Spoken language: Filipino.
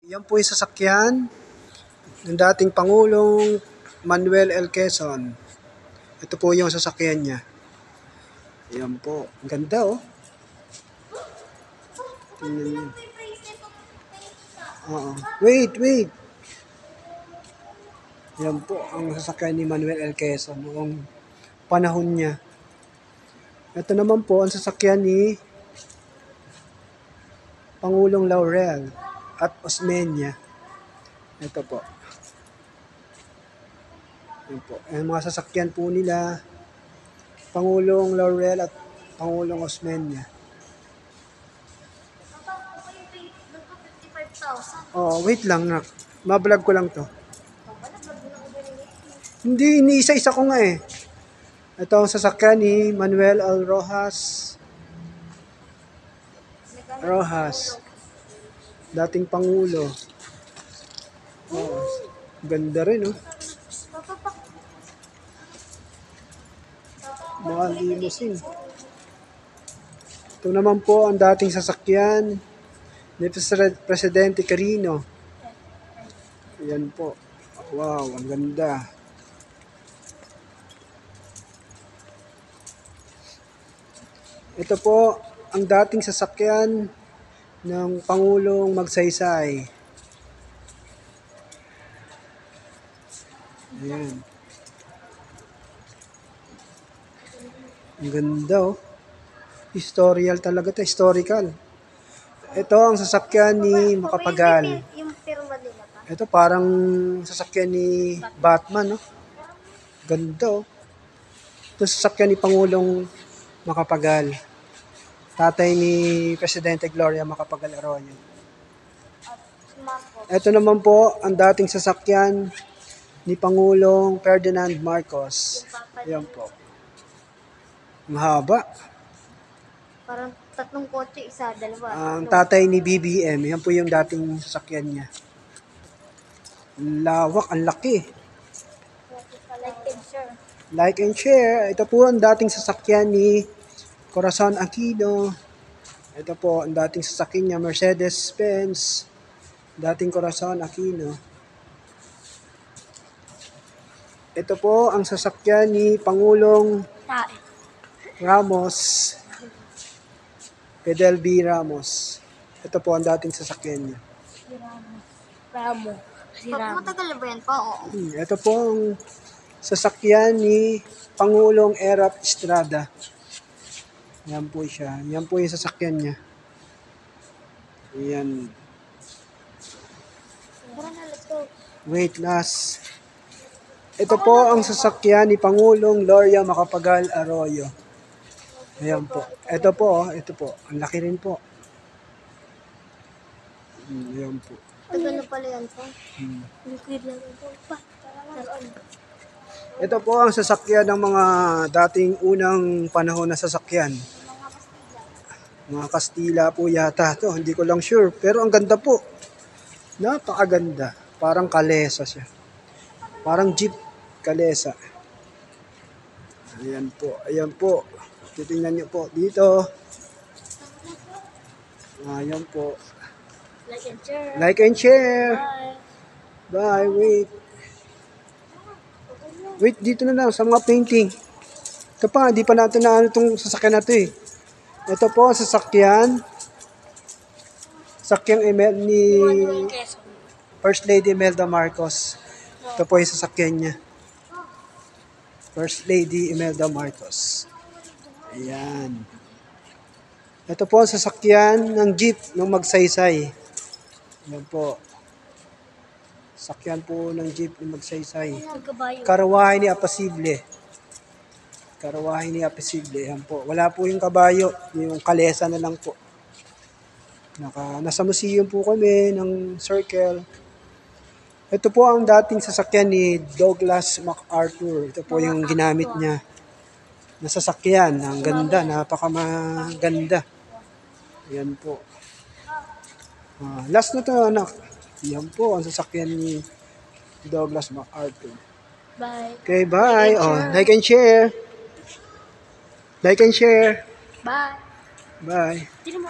Yan po yung sasakyan ng dating Pangulong Manuel L. Quezon. Ito po yung sasakyan niya. Yan po. Ang ganda oh. Tingnan niyo. Oo. Wait. Yan po ang sasakyan ni Manuel L. Quezon noong panahon niya. Ito naman po ang sasakyan ni Pangulong Laurel at Osmeña. Ito po. Yan po. Ang mga sasakyan po nila, Pangulong Laurel at Pangulong Osmeña. Oh, wait lang nak. Mablog ko lang to. Hindi, iniisa-isa ko nga eh. Ito ang sasakyan ni Manuel L. Roxas. Dating Pangulo. Oh, ganda rin oh. Mga limousine. Ito naman po ang dating sasakyan ni Presidente Quirino. Ayan po. Wow, ang ganda. Ito po ang dating sasakyan ng Pangulong Magsaysay. Ayan. Ang ganda oh. Historical talaga ito. Historical. Ito ang sasakyan ni Macapagal. Ito parang sasakyan ni Batman, no? Ganda, oh. Ito sasakyan ni Pangulong Macapagal. Tatay ni Presidente Gloria Macapagal Arroyo. Ito naman po ang dating sasakyan ni Pangulong Ferdinand Marcos. Ayan po. Mahaba. Parang tatlong kotse, isa, dalawa. Ang tatay ni BBM, yan po yung dating sasakyan niya. Lawak, ang laki. Like and share. Like and share. Ito po ang dating sasakyan ni Corazon Aquino. Ito po ang dating sasakyan niya, Mercedes-Benz. Dating Corazon Aquino. Ito po ang sasakyan ni Pangulong Ramos. Fidel B. Ramos. Ito po ang dating sasakyan niya. Ramo. Matagal na ba yan pa? Oo. Ito po ang sasakyan ni Pangulong Erap Estrada. Yan po siya. Yan po yung sasakyan niya. Yan. Wait, last. Ito po ang sasakyan ni Pangulong Gloria Macapagal Arroyo. Ayan po. Ito po. Ang laki rin po. Ayan po. Tagal na pala yan pa. Ito po ang sasakyan ng mga dating unang panahon na sasakyan. Mga Kastila po yata to. Hindi ko lang sure. Pero ang ganda po. Napakaganda. Parang kalesa siya. Parang jeep kalesa. Ayan po. Ayan po. Titingnan nyo po dito. Ayan po. Like and share. Like and share. Bye. Bye. Wait, dito na lang sa mga painting. Ito pa, hindi pa natin na ano itong sasakyan na ito eh. Ito po, sasakyan. Sakyang email ni First Lady Imelda Marcos. Ito po yung sasakyan niya. First Lady Imelda Marcos. Ayan. Ito po ang sasakyan ng jeep ng Magsaysay. Ayan po. Sakyan po ng jeep ng Magsaysay. Karawahay ni Apasible. Karawahay ni Apasible. Ayan po. Wala po yung kabayo. Yung kalesa na lang po. Nasa museum po kami ng Circle. Ito po ang dating sasakyan ni Douglas MacArthur. Ito po yung ginamit niya na sasakyan. Ang ganda. Napakamaganda. Ayan po. Last na to anak. Yan po ang sasakyan ni Douglas MacArthur. Bye. Okay, bye. Like and share. Like and share. Bye. Bye. Sino mo?